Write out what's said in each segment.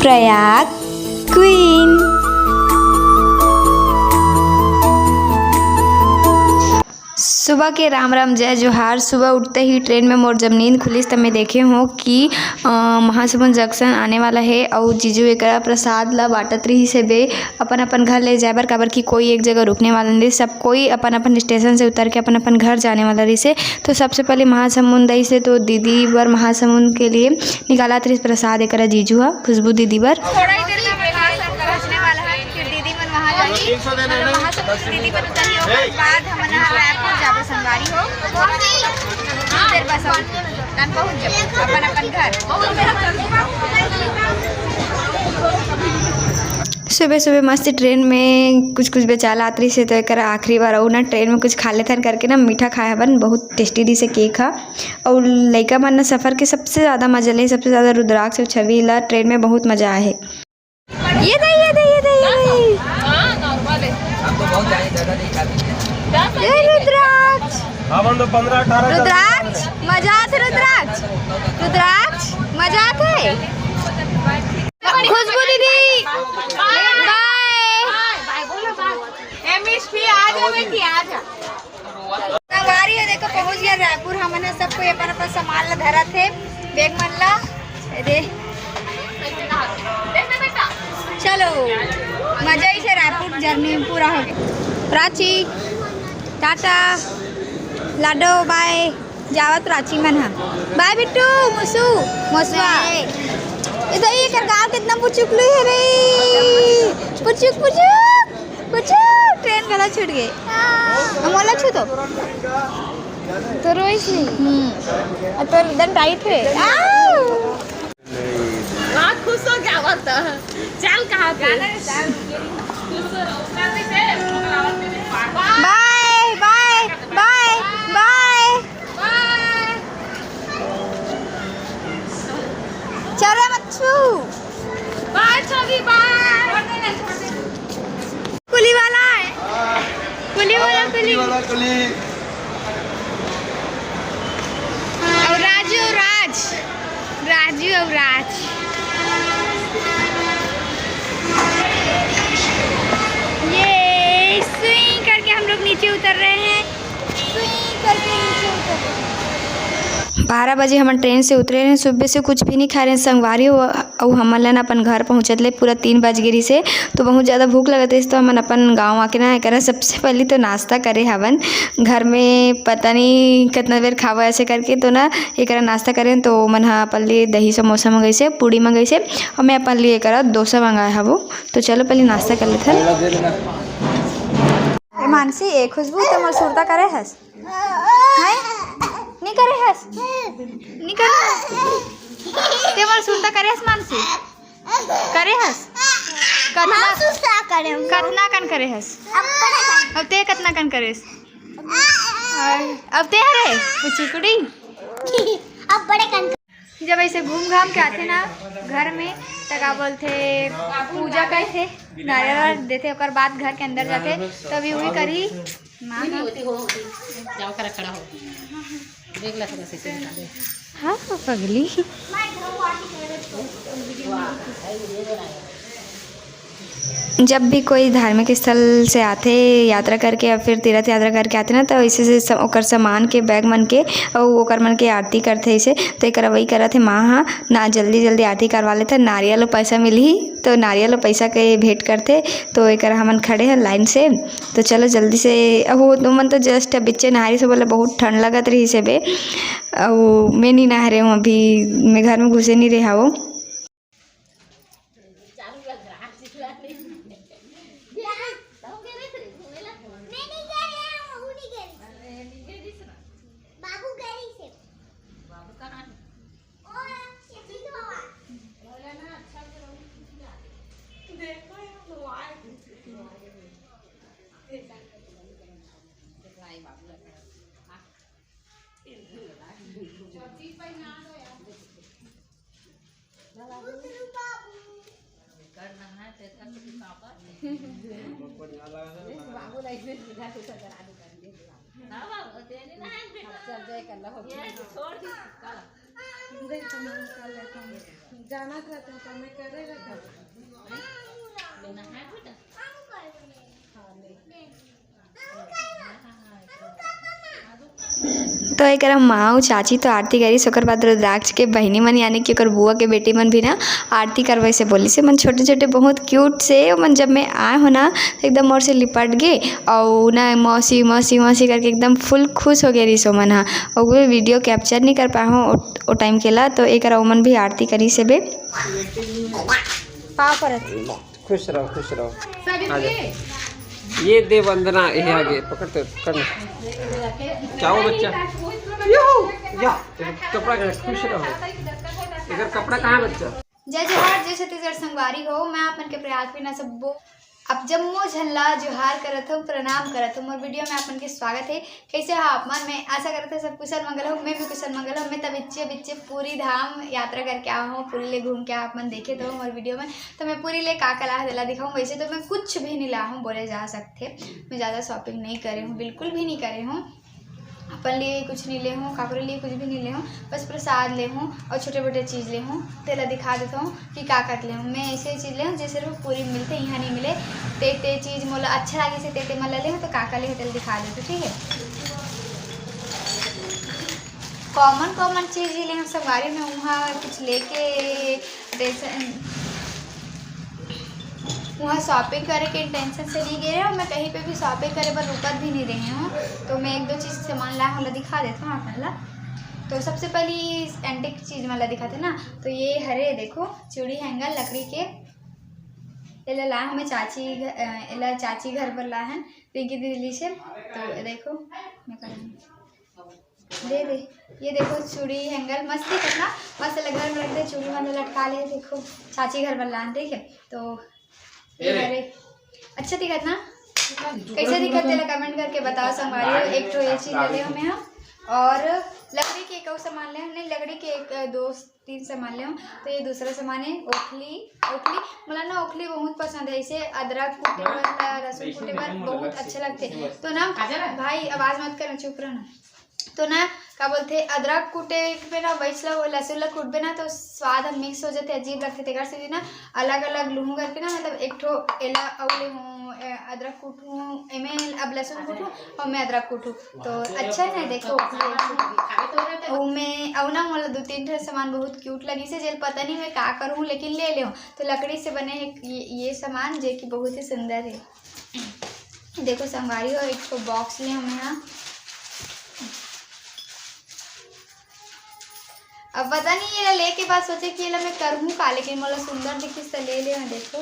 Prayag queen. सुबह के राम राम जय जोहार। सुबह उठते ही ट्रेन में मोर जब नींद खुलिस तब मैं देखे हूँ कि महासमुंद जंक्शन आने वाला है और जीजू एक प्रसाद ला बाटत रही से बे अपन अपन घर ले जाए बर काबर कि कोई एक जगह रुकने वाला नहीं, सब कोई अपन अपन स्टेशन से उतर के अपन अपन घर जाने वाला रही से। तो सबसे पहले महासमुंद आई से तो दीदी बर महासमुंद के लिए निकाला रही प्रसाद एक जीजू हा खुशबू दीदी बर। दीदी पर उतरी हो बाद हम रायपुर जाबे संगवारी हो फिर बस तन पहुंच जाबे अपन अपन घर। सुबह सुबह मस्त ट्रेन में कुछ कुछ बेचाला आतरी से तो एक आखिरी बार और ना ट्रेन में कुछ खा लेथन करके ना मीठा खाया बन बहुत टेस्टी डी से केक हा। और लड़का मन ना सफ़र के सबसे ज़्यादा मजा ले, सबसे ज़्यादा रुद्राक्ष और छवि ला ट्रेन में बहुत मजा आया है। ये दे रुद्राक्ष रुद्राक्ष मजा आते, रुद्राक्ष मजा आते। खुशबू दीदी संगवारी हो देखो पहुंच गया रायपुर। हमने सब कोई अपन अपन सामान ला धरा थे बैग मन ला दे चलो मजा ही से रायपुर जर्नी पूरा हो गया। प्राची टाटा लाडो बाय जावत प्राची मन हा बाय बिट्टू मुसू मोसवा इधर ये कर गाँव कितना पुचुक ली है रे पुचुक ट्रेन गला छूट गई मोला छू तो रोइस नहीं तो इधर टाइट है खुश हो क्या बता चल कहाँ पे बाय बाय बाय बाय चलो मच्छू बाय छवि बाय कुली वाला है कुली और राजू और राज ये स्विंग करके हम लोग नीचे उतर रहे हैं। 12 बजे हम ट्रेन से उतरे हैं। सुबह से कुछ भी नहीं खा रहे हैं संगवारी और हमन ला अपन घर पहुँचत ले पूरा 3 बज गिरी से तो बहुत ज़्यादा भूख लगत है। तो हमन अपन गाँव आके ना करा सबसे पहले तो नाश्ता करे हवन घर में पता नहीं कितना देर खावा ऐसे करके तो ना एक नाश्ता करें तो मन हा अपन लिए दही समोसा मंगाई से पूड़ी मंगाई से और मैं अपन लिए एक डोसा मंगाया हवो। तो चलो पहले नाश्ता कर लेते हैं। मानसी एक खुशबू तो मसूरता करे हस नहीं करे हस नहीं करे ते मसूरता करे हस मानसी करे हस कतना कन करे हस अब ते कतना कन करेस अब ते हरे पुचुकुड़ी अब बड़े कन जब ऐसे घूम घाम के आते ना घर में तो क्या बोलते पूजा करते नारियल देते और बाद घर के अंदर जाते तभी वही करी हाँ पगली जब भी कोई धार्मिक स्थल से आते यात्रा करके या फिर तीर्थ यात्रा करके आते ना तो ऐसे से ओकर सामान के बैग मन के और ओकर मन के आरती करते ऐसे तो एक वही करत है माँ हाँ ना जल्दी आरती करवा लेते नारियल और पैसा मिली तो नारियल और पैसा के भेंट करते तो एक हमन खड़े हैं लाइन से। तो चलो जल्दी से हो तो मन तो जस्ट बिच्चे नहारी से बोले बहुत ठंड लगत रही से बे और मैं नहीं नहा रही हूँ अभी मैं घर में घुसे नहीं रहा वो। जाना था तो मैं करेगा था लेना है बेटा तो एक माँ चाची तो आरती करी ओकर बाद रुद्राक्ष के बहनी मन यानी कि ओकर बुआ के बेटी मन भी ना आरती करवाई से बोली से मन छोटे छोटे बहुत क्यूट से मन जब मैं आए हो ना तो एकदम मोर से लिपट गए और ना मौसी मौसी मौसी करके एकदम फुल खुश हो गए रही सो मन हाँ और वो वीडियो कैप्चर नहीं कर पाए हो वो टाइम के ला तो एक मन भी आरती करी से बे पाँव पर खुश रहो ये दे वंदना ये आगे पकड़ते पकड़ना क्या हुआ बच्चा या कपड़ा खुश रहो इधर कपड़ा कहाँ है बच्चा। जय जोहार जय छत्तीसगढ़ संगवारी हो मैं अपन के प्रयाग भी ना सब अब जम्मो झल्ला जोहार करत हूँ प्रणाम करत हूँ मोर वीडियो में अपन के स्वागत है। कैसे हो आप मन मैं आशा करते सब कुशल मंगल हो मैं भी कुशल मंगल हो मैं तब बिच्चे पूरी धाम यात्रा करके आया हूँ पूरी ले घूम के आप मन देखे तो मोर वीडियो में तो मैं पूरी ले का कला दिला दिखाऊँ। वैसे तो मैं कुछ भी नहीं ला हूँ बोले जा सकते मैं ज़्यादा शॉपिंग नहीं करे हूँ बिल्कुल भी नहीं करे हूँ अपन लिए कुछ नहीं ले हूँ काकरे लिए कुछ भी नहीं ले हूँ बस प्रसाद ले हूँ और छोटे छोटे चीज़ ले हूँ तेला दिखा देता हूँ कि का काट ले हूँ मैं ऐसे चीज़ ले हूँ जैसे सिर्फ पूरी मिलते यहाँ नहीं मिले ते चीज़ मोला अच्छा लगे से ते मला ले हूँ तो काका ले तेल दिखा देते ठीक है। कॉमन चीज़ ही ले हम संगवारी में वहाँ कुछ लेके वहाँ शॉपिंग करे के इंटेंशन से नहीं गए और मैं कहीं पे भी शॉपिंग करे पर रुकत भी नहीं रही हूँ तो मैं एक दो चीज़ सामान लाया हूँ दिखा देता हूँ अपन ला। तो सबसे पहली एंटिक चीज़ मला दिखाते ना तो ये हरे देखो चूड़ी हैंगर लकड़ी के एला लाया हूँ मैं चाची घर पर लाया है रिंकी दिल्ली से तो देखो मैं दे ये देखो चूड़ी हैंगर मस्त ही करना मस्त घर में रख दे चूड़ी मतलब लटका ले देखो चाची घर पर लाया ठीक है। तो अरे अच्छा दिखत ना कैसे दिखत तेला कमेंट करके बताओ संगवारी एक तो ये चीज़ ले हमें हम और लकड़ी के एक और सामान ले नहीं लकड़ी के एक दो तीन सामान ले तो ये दूसरा सामान है ओखली मतलब ना ओखली बहुत पसंद है इसे अदरक कूटे पर लहसुन कूटे पर बहुत अच्छे लगते तो ना भाई आवाज़ मत करना चुप रहना तो ना क्या बोलते अदरक कूटे पे ना वैसला लहसुन ला कूटबे ना तो स्वाद हम मिक्स हो जाते अजीब लगते तेकर से ना अलग अलग लूँ करके ना मतलब एक ठो एला अवले हूँ अदरक कूटूँ एमें अब लहसुन कूटूँ और मैं अदरक कूटूँ तो अच्छा है ना देखो मैं अब ना मतलब 2-3 ठो सामान बहुत क्यूट लगी से जेल पता नहीं मैं क्या करूँ लेकिन ले ले तो लकड़ी से बने ये सामान जो कि बहुत ही सुंदर है। देखो संगवारी हो एक तो बॉक्स ले हमें यहाँ अब पता नहीं ये ले के बाद सोचे कि ये मैं करूँ का लेकिन मतलब सुंदर दिखी तो ले मैं देखो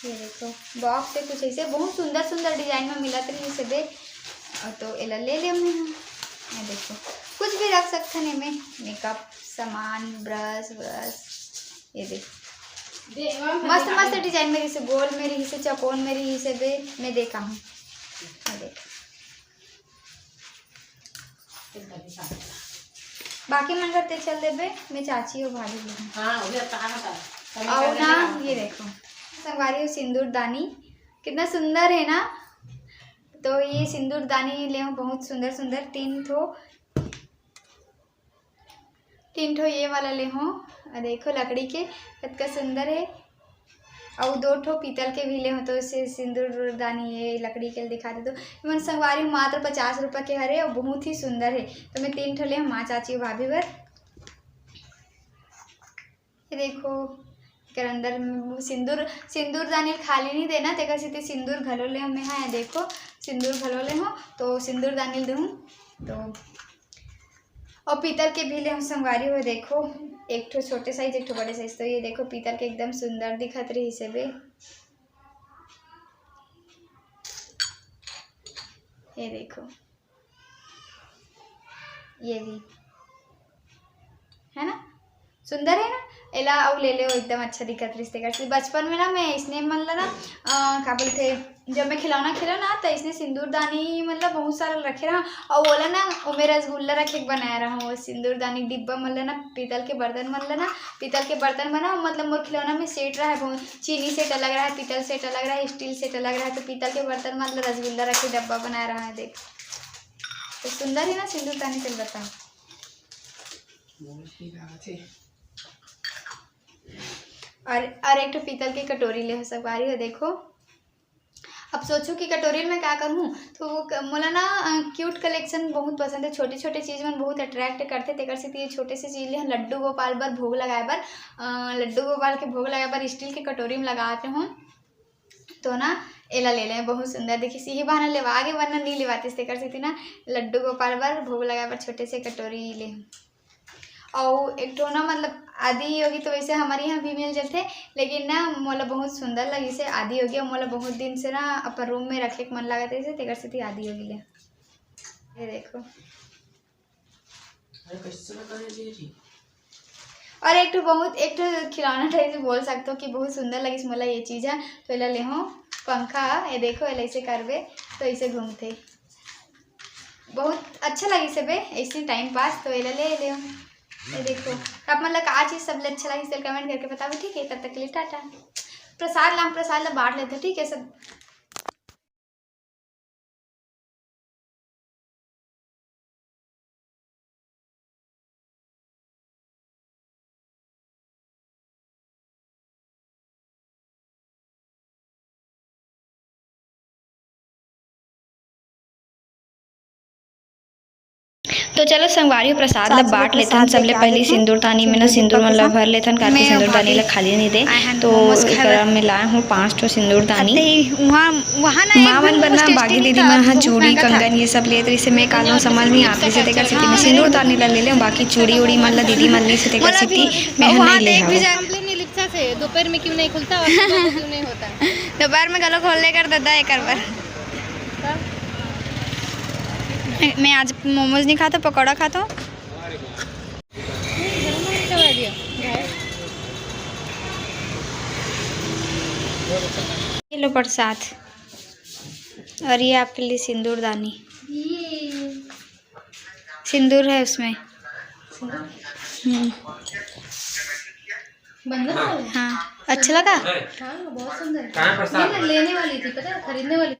ये देखो बॉक्स से कुछ ऐसे बहुत सुंदर डिजाइन में मिला था इसे देख तो एला ले हमने मैं देखो कुछ भी रख सकते हैं में मेकअप सामान ब्रश ये देखो मस्त डिजाइन मेरी से गोल मेरी से चकोन मेरी से बे मैं देखा हूँ देखो बाकी मन करते चल देबे मैं चाची और भाभी ले और ना ये देखो संगवारी हो सिंदूर दानी कितना सुंदर है ना तो ये सिंदूर दानी ले बहुत सुंदर 3 ठो ये वाला ले देखो लकड़ी के कितना सुंदर है और 2 ठो पीतल के भी ले तो इसे सिंदूर दानी ये लकड़ी के दिखा दे तो मन संगवारी मात्र 50 रुपये के हरे और बहुत ही सुंदर है तो मैं 3 ठो ले माँ चाची भाभी बर ये देखो कर अंदर सिंदूर दानी खाली नहीं देना तेकर सीधे सिंदूर घलो ले हमें हाँ देखो सिंदूर घलो ले तो सिंदूर दानी दूँ तो और पीतल के भी ले हम संगवारी हुए देखो एक ठो छोटे साइज एक ठो बड़े साइज तो ये देखो पीतल के एकदम सुंदर दिखत रही से बे ये देखो ये भी है ना सुंदर है ना एला अब ले ले एकदम अच्छा दिखत रिश्ते कर बचपन में ना मैं इसने मतलब ना क्या बोलते जब मैं खिलौना ना तो इसने सिंदूरदानी मतलब बहुत सारा रखे रहा और बोला ना वो मेरा रसगुल्ला रखे बनाया रहा वो सिंदूरदानी डिब्बा मतलब ना पीतल के बर्तन मतलब ना पीतल के बर्तन बना मतलब मोर खिलौना में सेट रहा है बहुत चीनी सेट अलग रहा है पीतल सेट अलग रहा है स्टील सेट अलग रहा है तो पीतल के बर्तन मतलब रसगुल्ला रखे डब्बा बनाया रहा है देख तो सुंदर ही ना सिंदूरदानी चल बताओ और एक तो पीतल की कटोरी ले हो सब आ रही है देखो। अब सोचो कि कटोरी में क्या करूँ, तो वो मोला ना क्यूट कलेक्शन बहुत पसंद है। छोटी छोटी चीज़ में बहुत अट्रैक्ट करते तेकर से ये छोटे से चीज़ ले लड्डू गोपाल बर भोग लगाए बर, लड्डू गोपाल के भोग लगाए बर स्टील की कटोरी में लगाते हूँ। तो ना एला ले लें, बहुत सुंदर देखी सी ही बहाना लेवा आगे, वरना नहीं लेवाती तेकर से ना लड्डू गोपाल बर भोग लगाए बर छोटे से कटोरी ले। और एक तो ना मतलब आदि योगी तो वैसे हमारे यहाँ भी मिल जाते, लेकिन ना मोला बहुत सुंदर लगी से आदि योगी, और मोला बहुत दिन से ना अपन रूम में रखे के मन लगा थे तेकर से आदि योगी ले। ये देखो और एक तो खिलौना टाइप से बोल सकते हो कि बहुत सुंदर लगी मोला ये चीज़ है। तो एला ले हो पंखा, ये देखो एला ऐसे करबे तो ऐसे घूमते, बहुत अच्छा लगी से बे ऐसे टाइम पास। तो एला ले ये देखो। आप मतलब का चीज़ सब अच्छा लगी इसे कमेंट करके बताओ, ठीक है। तब तक के लिए टाटा। प्रसाद ला बांट लेते, ठीक है सब। तो चलो संगवारी प्रसाद ला बांट लेथन। सबले पहले सिंदूर दानी में ना सिंदूर मन ला भर लेथन, कारके सिंदूर दानी ला खाली नहीं दे। तो एकरा में लाए हूँ 5 ठो सिंदूर दानी। वहाँ ना माँ मन बना बागी दीदी मन हाँ चूड़ी कंगन ये सब ले से मैं कालो समझ नहीं आती से तेकर से मैं सिंदूर दानी ला ले ले, बाकी चूड़ी उड़ी मन ला दीदी मन ली से तेकर से मैं नहीं ले हूँ। दोपहर में क्यों नहीं खुलता और क्यों नहीं होता? दोपहर में गलो खोल लेकर दादा एक बार। मैं आज मोमोज नहीं खाता, पकौड़ा खाता हूँ। ये लो प्रसाद, और ये आपके लिए सिंदूर दानी, सिंदूर है उसमें। हाँ अच्छा लगा। हाँ बहुत सुंदर। कहाँ प्रसाद? लेने वाली थी, पता है, खरीदने वाली।